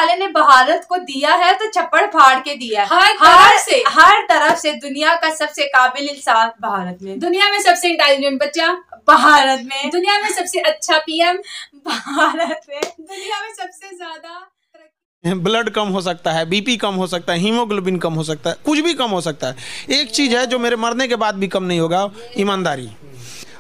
वाले ने भारत को दिया है तो छप्पड़ फाड़ के दिया है, हर तरफ से दुनिया का सबसे काबिल इंसान भारत में, दुनिया में सबसे इंटेलिजेंट बच्चा भारत में, दुनिया में सबसे अच्छा पीएम भारत में, दुनिया में सबसे ज्यादा ब्लड कम हो सकता है, बीपी कम हो सकता है, हीमोग्लोबिन कम हो सकता है, कुछ भी कम हो सकता है। एक चीज़ है जो मेरे मरने के बाद भी कम नहीं होगा, ईमानदारी।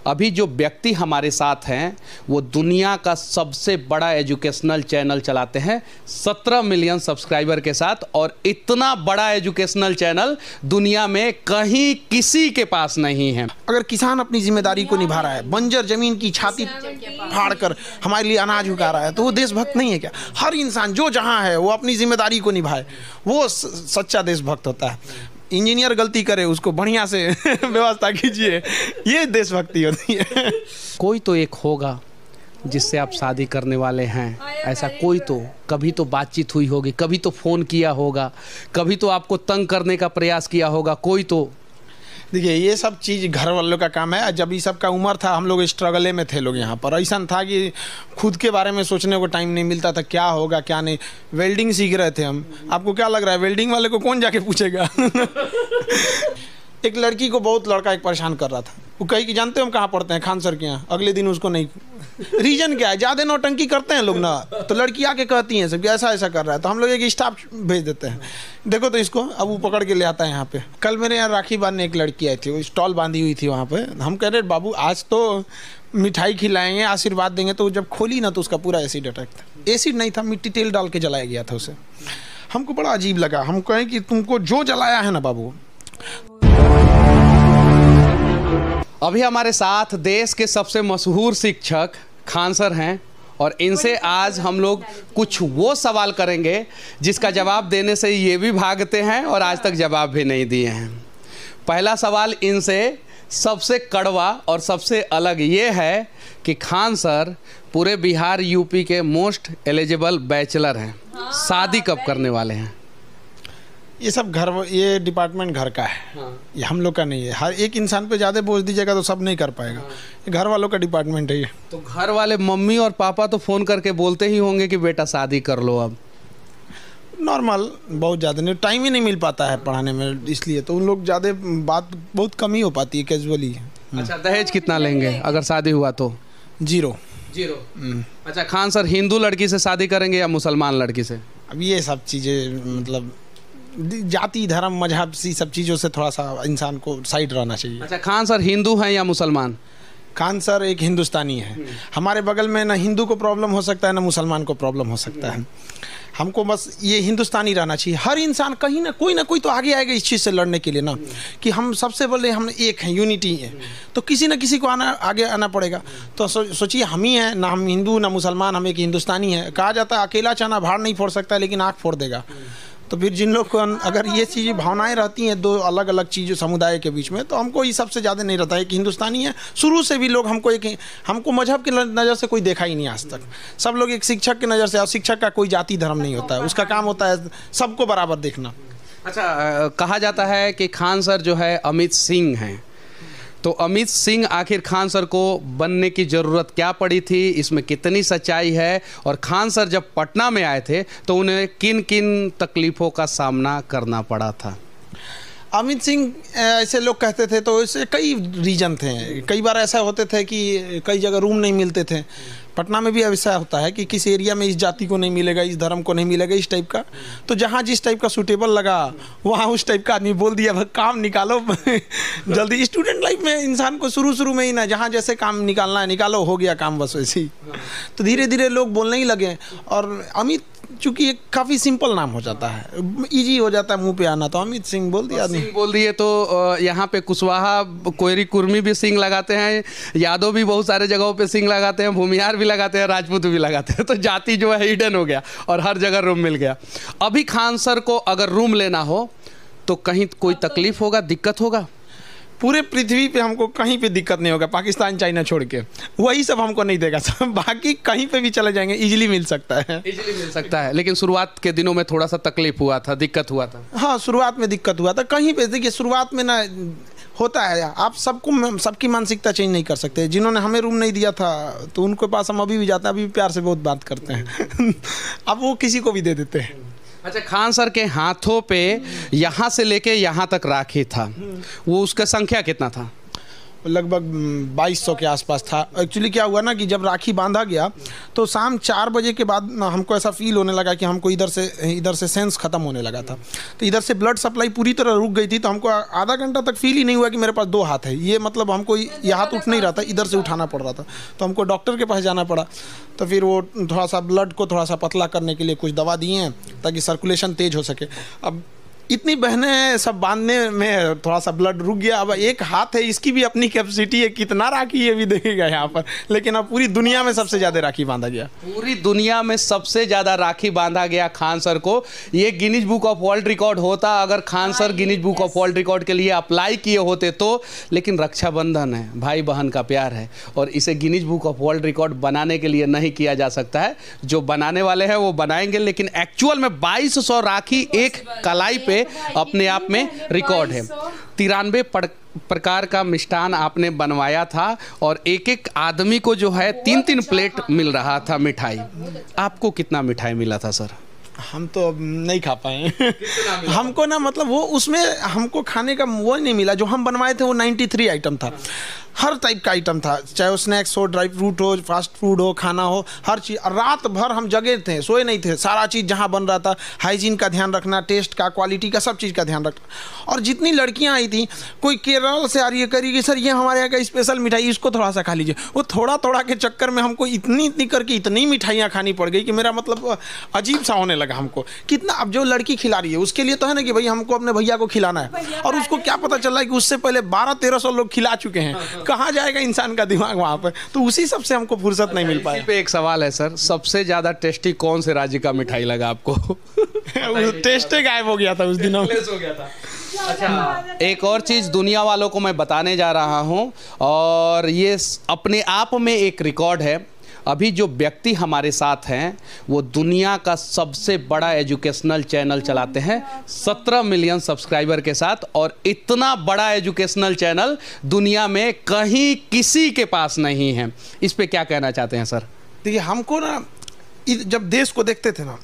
अभी जो व्यक्ति हमारे साथ हैं वो दुनिया का सबसे बड़ा एजुकेशनल चैनल चलाते हैं 17 मिलियन सब्सक्राइबर के साथ, और इतना बड़ा एजुकेशनल चैनल दुनिया में कहीं किसी के पास नहीं है। अगर किसान अपनी जिम्मेदारी को निभा रहा है, बंजर जमीन की छाती फाड़ कर हमारे लिए अनाज उगा रहा है, तो वो देशभक्त नहीं है क्या? हर इंसान जो जहाँ है वो अपनी जिम्मेदारी को निभाए, वो सच्चा देशभक्त होता है। इंजीनियर गलती करे उसको बढ़िया से व्यवस्था कीजिए, ये देशभक्ति होती है। कोई तो एक होगा जिससे आप शादी करने वाले हैं, ऐसा कोई तो कभी तो बातचीत हुई होगी, कभी तो फ़ोन किया होगा, कभी तो आपको तंग करने का प्रयास किया होगा कोई तो। देखिए ये सब चीज़ घर वालों का काम है। जब ये सब का उम्र था हम लोग स्ट्रगले में थे लोग यहाँ पर, ऐसा था कि खुद के बारे में सोचने को टाइम नहीं मिलता था, क्या होगा क्या नहीं। वेल्डिंग सीख रहे थे हम, आपको क्या लग रहा है वेल्डिंग वाले को कौन जाके पूछेगा? एक लड़की को बहुत लड़का एक परेशान कर रहा था, वो कही कि जानते हो हम कहाँ पढ़ते हैं, खान सर के यहाँ। अगले दिन उसको नहीं, रीजन क्या है, ज़्यादा नौटंकी करते हैं लोग ना, तो लड़की आके कहती हैं सब कि ऐसा ऐसा कर रहा है, तो हम लोग एक स्टाफ भेज देते हैं, देखो तो इसको, अब वो पकड़ के ले आता है यहाँ पे। कल मेरे यहाँ राखी बांधने एक लड़की आई थी, वो स्टॉल बांधी हुई थी वहाँ पे। हम कह रहे बाबू आज तो मिठाई खिलाएंगे, आशीर्वाद देंगे, तो जब खोली ना तो उसका पूरा एसिड अटैक था। एसिड नहीं था, मिट्टी तेल डाल के जलाया गया था उसे। हमको बड़ा अजीब लगा, हम कहें कि तुमको जो जलाया है ना बाबू। अभी हमारे साथ देश के सबसे मशहूर शिक्षक खान सर हैं, और इनसे आज हम लोग कुछ वो सवाल करेंगे जिसका जवाब देने से ये भी भागते हैं और आज तक जवाब भी नहीं दिए हैं। पहला सवाल इनसे सबसे कड़वा और सबसे अलग ये है कि खान सर पूरे बिहार यूपी के मोस्ट एलिजिबल बैचलर हैं, शादी कब करने वाले हैं? ये सब घर, ये डिपार्टमेंट घर का है। ये हम लोग का नहीं है। हर एक इंसान पे ज़्यादा बोझ दीजिएगा तो सब नहीं कर पाएगा। ये घर वालों का डिपार्टमेंट है ये। तो घर वाले मम्मी और पापा तो फ़ोन करके बोलते ही होंगे कि बेटा शादी कर लो अब? नॉर्मल, बहुत ज़्यादा नहीं, टाइम ही नहीं मिल पाता है पढ़ाने में, इसलिए तो उन लोग ज़्यादा बात बहुत कम ही हो पाती है, कैजुअली। अच्छा, दहेज कितना लेंगे अगर शादी हुआ तो? जीरो। अच्छा, खान सर हिंदू लड़की से शादी करेंगे या मुसलमान लड़की से? अब ये सब चीज़ें मतलब जाति धर्म मजहब सी सब चीज़ों से थोड़ा सा इंसान को साइड रहना चाहिए। अच्छा, खान सर हिंदू हैं या मुसलमान? खान सर एक हिंदुस्तानी है। हमारे बगल में ना हिंदू को प्रॉब्लम हो सकता है ना मुसलमान को प्रॉब्लम हो सकता है। हमको बस ये हिंदुस्तानी रहना चाहिए। हर इंसान कहीं ना कोई तो आगे आएगा इस चीज़ से लड़ने के लिए ना, कि हम सबसे पहले हम एक हैं, यूनिटी है, तो किसी न किसी को आगे आना पड़ेगा। तो सोचिए हम ही हैं ना, हम हिंदू ना मुसलमान, हम एक हिंदुस्तानी है। कहा जाता है अकेला चना भाड़ नहीं फोड़ सकता लेकिन आँख फोड़ देगा। तो फिर जिन लोग को अगर ये चीज़ें भावनाएं रहती हैं दो अलग अलग चीज़ों समुदाय के बीच में, तो हमको ये सबसे ज़्यादा नहीं रहता है कि हिंदुस्तानी है। शुरू से भी लोग हमको मजहब की नज़र से कोई देखा ही नहीं आज तक। सब लोग एक शिक्षक की नज़र से, और शिक्षक का कोई जाति धर्म नहीं होता है, उसका काम होता है सबको बराबर देखना। अच्छा, कहा जाता है कि खान सर जो है अमित सिंह हैं, तो अमित सिंह आखिर खान सर को बनने की ज़रूरत क्या पड़ी थी, इसमें कितनी सच्चाई है? और खान सर जब पटना में आए थे तो उन्हें किन किन तकलीफ़ों का सामना करना पड़ा था? अमित सिंह ऐसे लोग कहते थे, तो इससे कई रीजन थे। कई बार ऐसा होते थे कि कई जगह रूम नहीं मिलते थे। पटना में भी ऐसा होता है कि किस एरिया में इस जाति को नहीं मिलेगा, इस धर्म को नहीं मिलेगा, इस टाइप का। तो जहाँ जिस टाइप का सूटेबल लगा वहाँ उस टाइप का आदमी बोल दिया भाई काम निकालो जल्दी। स्टूडेंट लाइफ में इंसान को शुरू में ही ना, जहाँ जैसे काम निकालना है निकालो, हो गया काम बस वैसे ही। तो धीरे धीरे लोग बोलने ही लगे। और अमित चूँकि एक काफ़ी सिंपल नाम हो जाता है, इजी हो जाता है मुंह पे आना, तो अमित सिंह बोल दिया। सिंह बोल दिए तो यहाँ पे कुशवाहा कोयरी कुर्मी भी सिंह लगाते हैं, यादव भी बहुत सारे जगहों पे सिंह लगाते हैं, भूमिहार भी लगाते हैं, राजपूत भी लगाते हैं। तो जाति जो है हिडन हो गया और हर जगह रूम मिल गया। अभी खान सर को अगर रूम लेना हो तो कहीं कोई तकलीफ होगा, दिक्कत होगा? पूरे पृथ्वी पे हमको कहीं पे दिक्कत नहीं होगा, पाकिस्तान चाइना छोड़ के, वही सब हमको नहीं देगा सब। बाकी कहीं पे भी चले जाएंगे, इजीली मिल सकता है। इजीली मिल सकता है, लेकिन शुरुआत के दिनों में थोड़ा सा तकलीफ हुआ था, दिक्कत हुआ था। हाँ, शुरुआत में दिक्कत हुआ था। कहीं पे देखिए शुरुआत में ना होता है। आप सबको सबकी मानसिकता चेंज नहीं कर सकते। जिन्होंने हमें रूम नहीं दिया था तो उनके पास हम अभी भी जाते हैं, अभी भी प्यार से बहुत बात करते हैं। अब वो किसी को भी दे देते हैं। अच्छा, खान सर के हाथों पे यहाँ से लेके यहाँ तक राखी था, वो उसका संख्या कितना था? लगभग 2200 के आसपास था। एक्चुअली क्या हुआ ना कि जब राखी बांधा गया तो शाम 4 बजे के बाद हमको ऐसा फील होने लगा कि हमको इधर से सेंस ख़त्म होने लगा था। तो इधर से ब्लड सप्लाई पूरी तरह रुक गई थी। तो हमको आधा घंटा तक फील ही नहीं हुआ कि मेरे पास 2 हाथ है। ये मतलब हमको ये हाथ उठ नहीं रहा था, इधर से उठाना पड़ रहा था। तो हमको डॉक्टर के पास जाना पड़ा। तो फिर वो थोड़ा सा ब्लड को थोड़ा सा पतला करने के लिए कुछ दवा दिए हैं ताकि सर्कुलेशन तेज हो सके। अब इतनी बहनें हैं, सब बांधने में थोड़ा सा ब्लड रुक गया। अब एक हाथ है, इसकी भी अपनी कैपेसिटी है, कितना राखी ये भी देखेगा यहाँ पर। लेकिन अब पूरी दुनिया में सबसे ज़्यादा राखी बांधा गया। पूरी दुनिया में सबसे ज़्यादा राखी बांधा गया खान सर को। ये Guinness book of world record होता अगर Khan sir Guinness book of world record के लिए अप्लाई किए होते तो। लेकिन रक्षाबंधन है, भाई बहन का प्यार है, और इसे Guinness book of world record बनाने के लिए नहीं किया जा सकता है। जो बनाने वाले हैं वो बनाएंगे, लेकिन एक्चुअल में 2200 राखी एक कलाई पे अपने आप में रिकॉर्ड है। 93 प्रकार का मिष्ठान आपने बनवाया था और एक एक आदमी को जो है 3-3 प्लेट मिल रहा था मिठाई। आपको कितना मिठाई मिला था सर? हम तो नहीं खा पाए। हमको ना मतलब वो उसमें हमको खाने का वो नहीं मिला। जो हम बनवाए थे वो 93 आइटम था, हर टाइप का आइटम था, चाहे वो स्नैक्स हो, ड्राई फ्रूट हो, फास्ट फूड हो, खाना हो, हर चीज़। रात भर हम जगे थे, सोए नहीं थे। सारा चीज़ जहाँ बन रहा था, हाइजीन का ध्यान रखना, टेस्ट का, क्वालिटी का, सब चीज़ का ध्यान रखना। और जितनी लड़कियाँ आई थी, कोई केरल से आ रही है, करी सर ये हमारे यहाँ का स्पेशल मिठाई, इसको थोड़ा सा खा लीजिए। वो थोड़ा थोड़ा के चक्कर में हमको इतनी करके इतनी मिठाइयाँ खानी पड़ गई कि मेरा मतलब अजीब सा होने लगा हमको। कितना अब जो लड़की खिला रही है उसके लिए तो है ना कि भाई हमको अपने भैया को खिलाना है, और उसको क्या पता चल रहा है कि उससे पहले 1200-1300 लोग खिला चुके हैं। कहाँ जाएगा इंसान का दिमाग वहाँ पर? तो उसी सब से हमको फुर्सत नहीं मिल पाया। इसी पे एक सवाल है सर, सबसे ज़्यादा टेस्टी कौन से राज्य का मिठाई लगा आपको? टेस्ट गायब हो गया था उस दिनों में। अच्छा, एक और चीज़ दुनिया वालों को मैं बताने जा रहा हूँ, और ये अपने आप में एक रिकॉर्ड है। अभी जो व्यक्ति हमारे साथ हैं वो दुनिया का सबसे बड़ा एजुकेशनल चैनल चलाते हैं 17 मिलियन सब्सक्राइबर के साथ, और इतना बड़ा एजुकेशनल चैनल दुनिया में कहीं किसी के पास नहीं है। इस पे क्या कहना चाहते हैं सर? देखिए, हमको ना जब देश को देखते थे ना,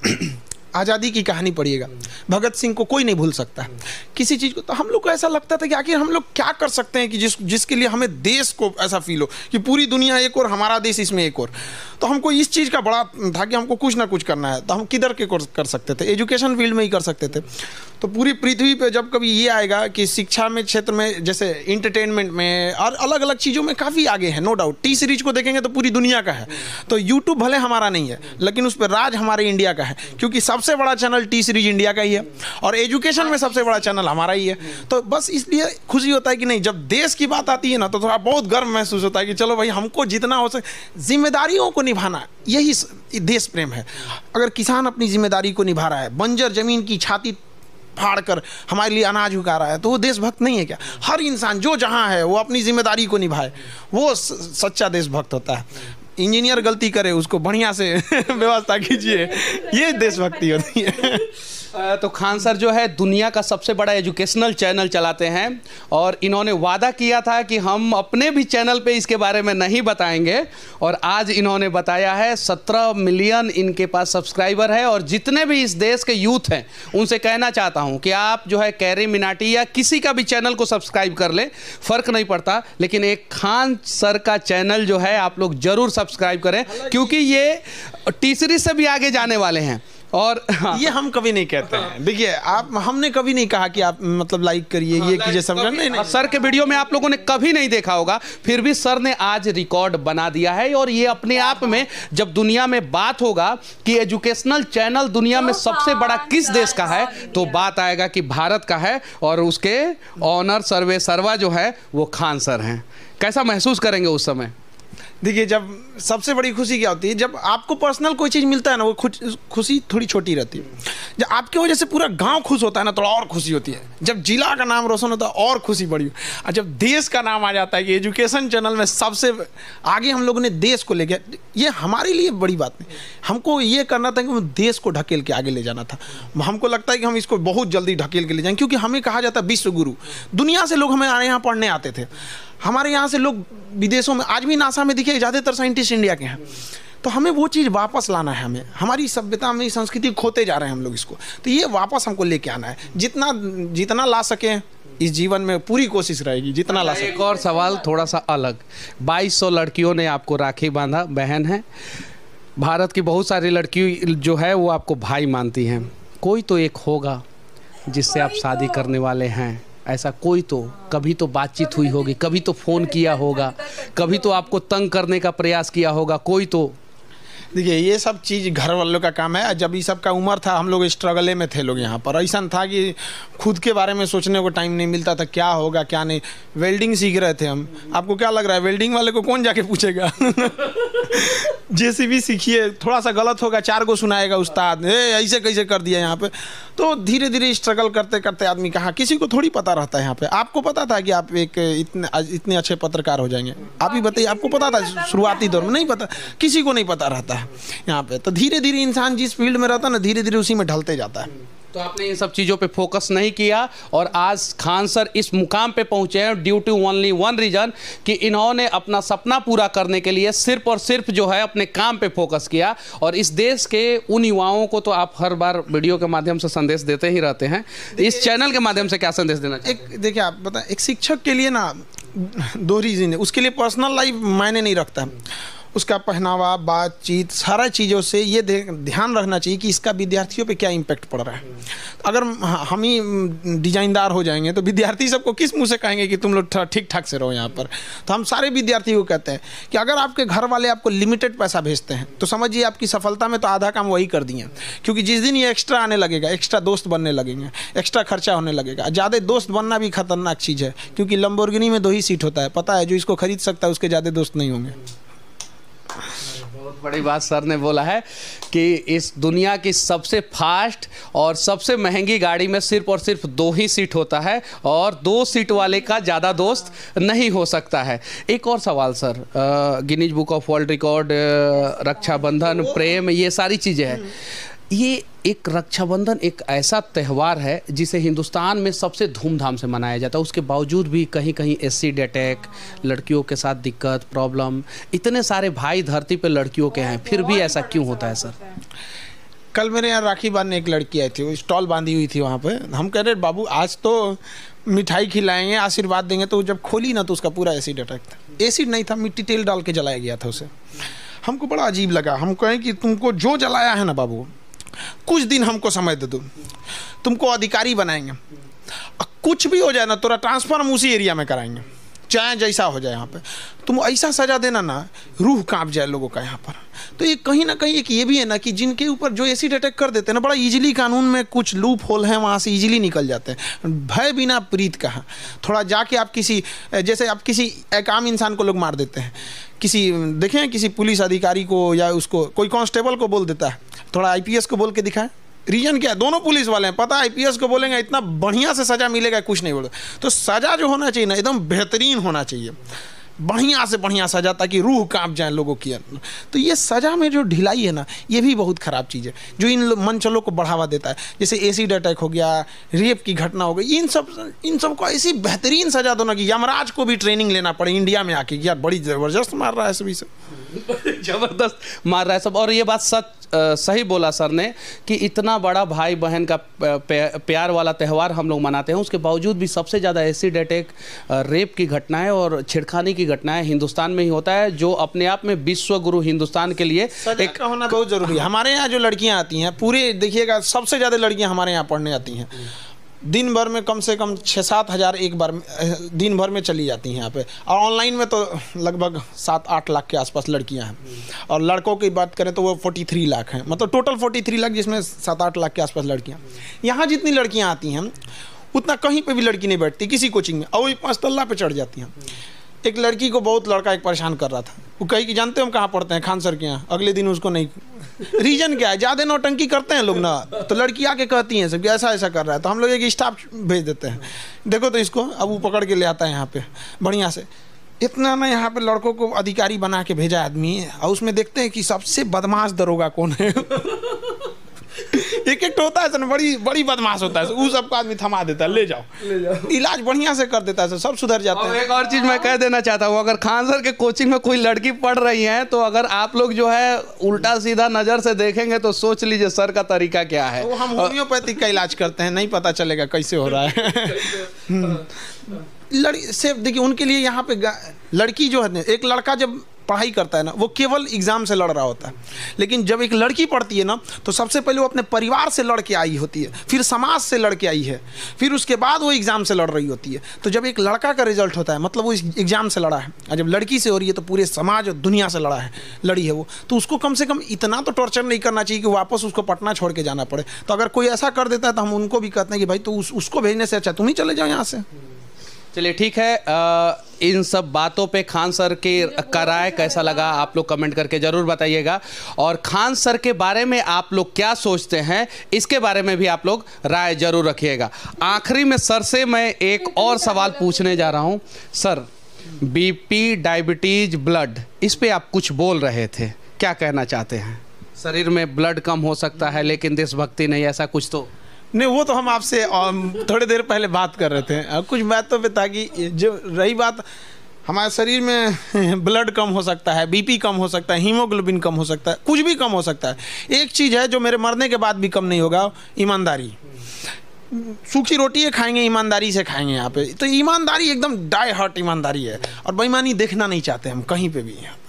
आज़ादी की कहानी पढ़िएगा, भगत सिंह को कोई नहीं भूल सकता है, किसी चीज़ को। तो हम लोग को ऐसा लगता था कि आखिर हम लोग क्या कर सकते हैं कि जिसके लिए हमें देश को ऐसा फील हो कि पूरी दुनिया एक और, हमारा देश इसमें एक और। तो हमको इस चीज़ का बड़ा था कि हमको कुछ ना कुछ करना है। तो हम किधर के कर सकते थे? एजुकेशन फील्ड में ही कर सकते थे। तो पूरी पृथ्वी पे जब कभी ये आएगा कि शिक्षा में क्षेत्र में, जैसे इंटरटेनमेंट में और अलग अलग चीज़ों में काफ़ी आगे है, नो डाउट। टी सीरीज को देखेंगे तो पूरी दुनिया का है। तो यूट्यूब भले हमारा नहीं है, लेकिन उस पर राज हमारे इंडिया का है, क्योंकि सबसे बड़ा चैनल टी सीरीज इंडिया का ही है, और एजुकेशन में सबसे बड़ा चैनल हमारा ही है। तो बस इसलिए खुशी होता है कि नहीं, जब देश की बात आती है ना तो थोड़ा बहुत गर्व महसूस होता है कि चलो भाई, हमको जितना हो सके जिम्मेदारियों को निभाना, यही देश प्रेम है। अगर किसान अपनी जिम्मेदारी को निभा रहा है, बंजर जमीन की छाती फाड़ कर हमारे लिए अनाज उगा रहा है, तो वो देशभक्त नहीं है क्या? हर इंसान जो जहाँ है वो अपनी जिम्मेदारी को निभाए, वो सच्चा देशभक्त होता है। इंजीनियर गलती करे, उसको बढ़िया से व्यवस्था कीजिए, ये देशभक्ति होती है। तो खान सर जो है दुनिया का सबसे बड़ा एजुकेशनल चैनल चलाते हैं, और इन्होंने वादा किया था कि हम अपने भी चैनल पे इसके बारे में नहीं बताएंगे, और आज इन्होंने बताया है। 17 मिलियन इनके पास सब्सक्राइबर है, और जितने भी इस देश के यूथ हैं उनसे कहना चाहता हूं कि आप जो है कैरी मिनाटी या किसी का भी चैनल को सब्सक्राइब कर ले, फ़र्क नहीं पड़ता, लेकिन एक खान सर का चैनल जो है आप लोग ज़रूर सब्सक्राइब करें, क्योंकि ये टी सीरीज से भी आगे जाने वाले हैं। और ये हम कभी नहीं कहते हैं। देखिए, हमने कभी नहीं कहा कि आप मतलब लाइक करिए, ये कीजिए, सब नहीं। सर के वीडियो में आप लोगों ने कभी नहीं देखा होगा, फिर भी सर ने आज रिकॉर्ड बना दिया है। और ये अपने आप में, जब दुनिया में बात होगा कि एजुकेशनल चैनल दुनिया में सबसे बड़ा किस देश का है, तो बात आएगा कि भारत का है, और उसके ऑनर सर्वे सर्वा जो है वो खान सर हैं। कैसा महसूस करेंगे उस समय? देखिए, जब सबसे बड़ी खुशी क्या होती है, जब आपको पर्सनल कोई चीज़ मिलता है ना, वो खुशी थोड़ी छोटी रहती है। जब आपकी वजह से पूरा गांव खुश होता है ना, थोड़ा और खुशी होती है। जब जिला का नाम रोशन होता है और खुशी बढ़ी। और जब देश का नाम आ जाता है कि एजुकेशन चैनल में सबसे आगे हम लोगों ने देश को ले गया, ये हमारे लिए बड़ी बात नहीं। हमको ये करना था कि हम देश को ढकेल के आगे ले जाना था। हमको लगता है कि हम इसको बहुत जल्दी ढकेल के ले जाएंगे, क्योंकि हमें कहा जाता है विश्व गुरु। दुनिया से लोग हमें यहाँ पढ़ने आते थे। हमारे यहाँ से लोग विदेशों में, आज भी नासा में दिखे ज़्यादातर साइंटिस्ट इंडिया के हैं। तो हमें वो चीज़ वापस लाना है। हमें हमारी सभ्यता, हमारी संस्कृति खोते जा रहे हैं हम लोग इसको, तो ये वापस हमको लेके आना है। जितना ला सके इस जीवन में पूरी कोशिश रहेगी, जितना ला सके। एक और सवाल थोड़ा सा अलग। 2200 लड़कियों ने आपको राखी बांधा, बहन है। भारत की बहुत सारी लड़की जो है वो आपको भाई मानती हैं। कोई तो एक होगा जिससे आप शादी करने वाले हैं, ऐसा कोई तो। कभी तो बातचीत हुई होगी, कभी तो फ़ोन किया होगा, कभी तो आपको तंग करने का प्रयास किया होगा, कोई तो। देखिए, ये सब चीज़ घर वालों का काम है। जब ये सब का उम्र था, हम लोग स्ट्रगले में थे लोग यहाँ पर। ऐसा था कि खुद के बारे में सोचने को टाइम नहीं मिलता था, क्या होगा क्या नहीं। वेल्डिंग सीख रहे थे हम। आपको क्या लग रहा है, वेल्डिंग वाले को कौन जाके पूछेगा? जेसीबी सीखिए, थोड़ा सा गलत होगा 4 को सुनाएगा उस्ताद, ऐसे कैसे कर दिया यहाँ पे। तो धीरे धीरे स्ट्रगल करते करते आदमी कहाँ, किसी को थोड़ी पता रहता है यहाँ पे। आपको पता था कि आप एक इतने अच्छे पत्रकार हो जाएंगे? आप ही बताइए, आपको पता था शुरुआती दौर में? नहीं पता, किसी को नहीं पता रहता है यहाँ पे। तो धीरे धीरे इंसान जिस फील्ड में रहता है ना, धीरे धीरे उसी में ढलते जाता है। तो आपने इन सब चीज़ों पे फोकस नहीं किया और आज खान सर इस मुकाम पे पहुंचे हैं due to only one reason कि इन्होंने अपना सपना पूरा करने के लिए सिर्फ और सिर्फ जो है अपने काम पे फोकस किया। और इस देश के उन युवाओं को तो आप हर बार वीडियो के माध्यम से संदेश देते ही रहते हैं, इस चैनल के माध्यम से क्या संदेश देना चाहिए? देखिए, आप बताएं, एक शिक्षक के लिए ना 2 रीज़न है। उसके लिए पर्सनल लाइफ मायने नहीं रखता। उसका पहनावा, बातचीत, सारा चीज़ों से ये ध्यान रखना चाहिए कि इसका विद्यार्थियों पे क्या इम्पैक्ट पड़ रहा है। अगर हम ही डिजाइनदार हो जाएंगे तो विद्यार्थी सबको किस मुंह से कहेंगे कि तुम लोग ठीक ठाक से रहो यहाँ पर। तो हम सारे विद्यार्थियों को कहते हैं कि अगर आपके घर वाले आपको लिमिटेड पैसा भेजते हैं तो समझिए आपकी सफलता में तो आधा काम वही कर दिए। क्योंकि जिस दिन ये एक्स्ट्रा आने लगेगा, एक्स्ट्रा दोस्त बनने लगेंगे, एक्स्ट्रा खर्चा होने लगेगा। ज़्यादा दोस्त बनना भी खतरनाक चीज़ है, क्योंकि लंबोर्गिनी में 2 ही सीट होता है, पता है। जो इसको खरीद सकता है उसके ज़्यादा दोस्त नहीं होंगे। बहुत बड़ी बात सर ने बोला है कि इस दुनिया की सबसे फास्ट और सबसे महंगी गाड़ी में सिर्फ और सिर्फ 2 ही सीट होता है और 2 सीट वाले का ज़्यादा दोस्त नहीं हो सकता है। एक और सवाल sir, Guinness book of world record, Raksha Bandhan, प्रेम, ये सारी चीज़ें हैं। ये एक रक्षाबंधन एक ऐसा त्यौहार है जिसे हिंदुस्तान में सबसे धूमधाम से मनाया जाता है, उसके बावजूद भी कहीं कहीं एसिड अटैक, लड़कियों के साथ दिक्कत, प्रॉब्लम, इतने सारे भाई धरती पे लड़कियों के हैं, फिर भी ऐसा क्यों होता है सर? कल मेरे यहाँ राखी बांधने एक लड़की आई थी, वो स्टॉल बांधी हुई थी वहाँ पे। हम कह रहे बाबू आज तो मिठाई खिलाएंगे, आशीर्वाद देंगे। तो जब खोली ना तो उसका पूरा एसिड अटैक था। एसिड नहीं था, मिट्टी तेल डाल के जलाया गया था उसे। हमको बड़ा अजीब लगा। हम कहें कि तुमको जो जलाया है ना बाबू, कुछ दिन हमको समय दे दो, तुमको अधिकारी बनाएंगे। कुछ भी हो जाए ना, तोरा ट्रांसफर हम उसी एरिया में कराएंगे, चाहे जैसा हो जाए। यहाँ पे तुम ऐसा सजा देना ना, रूह कांप जाए लोगों का यहाँ पर। तो ये कहीं ना कहीं एक ये भी है ना कि जिनके ऊपर जो एसिड अटैक कर देते हैं ना, बड़ा इजीली कानून में कुछ लूप होल है, वहाँ से इजीली निकल जाते हैं। भय बिना प्रीत का। थोड़ा जाके आप किसी, जैसे आप किसी एक आम इंसान को लोग मार देते हैं, किसी देखें किसी पुलिस अधिकारी को या उसको कोई कांस्टेबल को बोल देता है, थोड़ा आईपीएस को बोल के दिखाएं। रीजन क्या है? दोनों पुलिस वाले हैं, पता है आईपीएस को बोलेंगे इतना बढ़िया से सज़ा मिलेगा, कुछ नहीं बोलो। तो सज़ा जो होना चाहिए ना, एकदम बेहतरीन होना चाहिए, बढ़िया से बढ़िया सज़ा, ताकि रूह कांप जाए लोगों की। तो ये सज़ा में जो ढिलाई है ना, ये भी बहुत ख़राब चीज़ है, जो इन मंचलों को बढ़ावा देता है। जैसे एसिड अटैक हो गया, रेप की घटना हो गई, इन सब को ऐसी बेहतरीन सज़ा दो ना कि यमराज को भी ट्रेनिंग लेना पड़े इंडिया में आके, यार बड़ी ज़बरदस्त मार रहा है सभी से, जबरदस्त मार रहा है सब। और ये बात सही बोला सर ने कि इतना बड़ा भाई बहन का प्यार वाला त्यौहार हम लोग मनाते हैं, उसके बावजूद भी सबसे ज़्यादा एसिड अटैक, रेप की घटनाएं और छेड़खानी की घटनाएं हिंदुस्तान में ही होता है, जो अपने आप में विश्व गुरु हिंदुस्तान के लिए एक का होना बहुत ज़रूरी है। हमारे यहाँ जो लड़कियाँ आती हैं, पूरे देखिएगा सबसे ज़्यादा लड़कियाँ हमारे यहाँ पढ़ने आती हैं। दिन भर में कम से कम 6-7 हज़ार एक बार दिन भर में चली जाती हैं यहाँ पे। और ऑनलाइन में तो लगभग 7-8 लाख के आसपास लड़कियाँ हैं। और लड़कों की बात करें तो वो 43 लाख हैं, मतलब टोटल 43 लाख, जिसमें 7-8 लाख के आसपास लड़कियाँ। यहाँ जितनी लड़कियाँ आती हैं उतना कहीं पे भी लड़की नहीं बैठती किसी कोचिंग में, और वही 5 तल्ला पे चढ़ जाती हैं। एक लड़की को बहुत लड़का एक परेशान कर रहा था, वो कही कि जानते हो हम कहाँ पढ़ते हैं, खान सर के यहाँ। अगले दिन उसको नहीं, रीजन क्या है, ज़्यादा नौटंकी करते हैं लोग ना, तो लड़की आके कहती हैं सब कि ऐसा ऐसा कर रहा है, तो हम लोग एक स्टाफ भेज देते हैं, देखो तो इसको। अब वो पकड़ के ले आता है यहाँ पे बढ़िया से। इतना ना यहाँ पे लड़कों को अधिकारी बना के भेजा आदमी, और उसमें देखते हैं कि सबसे बदमाश दरोगा कौन है। एक होता है सर, बड़ी बड़ी बदमाश होता है, वो सबको आदमी थमा देता है, ले जाओ इलाज बढ़िया से कर देता है, सब सुधर जाते हैं। एक और चीज मैं कह देना चाहता हूँ, अगर खान सर के कोचिंग में कोई लड़की पढ़ रही है तो अगर आप लोग जो है उल्टा सीधा नजर से देखेंगे तो सोच लीजिए सर का तरीका क्या है। तो हम होम्योपैथिक का इलाज करते हैं, नहीं पता चलेगा कैसे हो रहा है। सिर्फ देखिए उनके लिए यहाँ पे लड़की जो है, एक लड़का जब पढ़ाई करता है ना, वो केवल एग्जाम से लड़ रहा होता है, लेकिन जब एक लड़की पढ़ती है ना, तो सबसे पहले वो अपने परिवार से लड़ के आई होती है, फिर समाज से लड़ के आई है, फिर उसके बाद वो एग्जाम से लड़ रही होती है। तो जब एक लड़का का रिजल्ट होता है, मतलब वो एग्जाम से लड़ा है, और जब लड़की से हो रही है तो पूरे समाज और दुनिया से लड़ी है वो, तो उसको कम से कम इतना तो टॉर्चर नहीं करना चाहिए कि वापस उसको पटना छोड़ के जाना पड़े। तो अगर कोई ऐसा कर देता है तो हम उनको भी कहते हैं कि भाई तो उसको भेजने से अच्छा तुम ही चले जाओ यहाँ से। चलिए ठीक है, इन सब बातों पे खान सर का राय कैसा लगा आप लोग कमेंट करके ज़रूर बताइएगा, और खान सर के बारे में आप लोग क्या सोचते हैं इसके बारे में भी आप लोग राय ज़रूर रखिएगा। आखिरी में सर से मैं एक और सवाल पूछने जा रहा हूं। सर, बीपी, डायबिटीज, ब्लड, इस पे आप कुछ बोल रहे थे, क्या कहना चाहते हैं? शरीर में ब्लड कम हो सकता है लेकिन देशभक्ति नहीं, ऐसा कुछ तो नहीं? वो तो हम आपसे थोड़ी देर पहले बात कर रहे थे, कुछ बातों पे, ताकि जो रही बात, हमारे शरीर में ब्लड कम हो सकता है, बीपी कम हो सकता है, हीमोग्लोबिन कम हो सकता है, कुछ भी कम हो सकता है। एक चीज़ है जो मेरे मरने के बाद भी कम नहीं होगा, ईमानदारी। सूखी रोटी खाएंगे, ईमानदारी से खाएंगे यहाँ पे, तो ईमानदारी एकदम डाई हार्ट ईमानदारी है, और बेईमानी देखना नहीं चाहते हम कहीं पे भी। यहाँ पे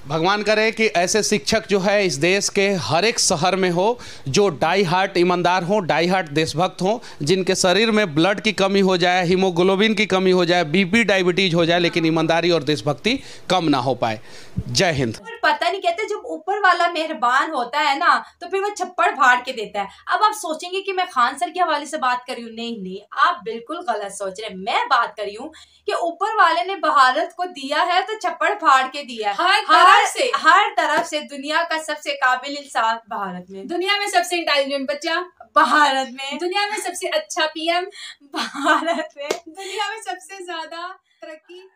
भगवान करे कि ऐसे शिक्षक जो है इस देश के हर एक शहर में हो, जो डाई हार्ट ईमानदार हो, डाई हार्ट देशभक्त हो, जिनके शरीर में ब्लड की कमी हो जाए, हीमोग्लोबिन की कमी हो जाए, बीपी डायबिटीज हो जाए, लेकिन ईमानदारी और देशभक्ति कम ना हो पाए। जय हिंद। पता नहीं, कहते जब ऊपर वाला मेहरबान होता है ना तो फिर वो छप्पड़ फाड़ के देता है। अब आप सोचेंगे कि मैं खान सर के हवाले से बात कर रही हूँ, नहीं, आप बिल्कुल गलत सोच रहे हैं। मैं बात कर रही हूँ कि ऊपर वाले ने भारत को दिया है तो छप्पड़ फाड़ के दिया है, हर तरफ से दुनिया का सबसे काबिल इंसान भारत में, दुनिया में सबसे इंटेलिजेंट बच्चा भारत में, दुनिया में सबसे अच्छा पीएम भारत में, दुनिया में सबसे ज्यादा तरक्की।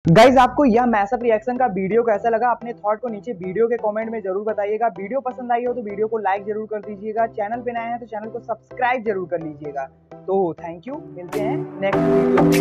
गाइज, आपको यह मैसअप रिएक्शन का वीडियो कैसा लगा? अपने थॉट को नीचे वीडियो के कमेंट में जरूर बताइएगा। वीडियो पसंद आई हो तो वीडियो को लाइक जरूर कर दीजिएगा। चैनल पे नए हैं तो चैनल को सब्सक्राइब जरूर कर लीजिएगा। तो थैंक यू, मिलते हैं नेक्स्ट वीडियो।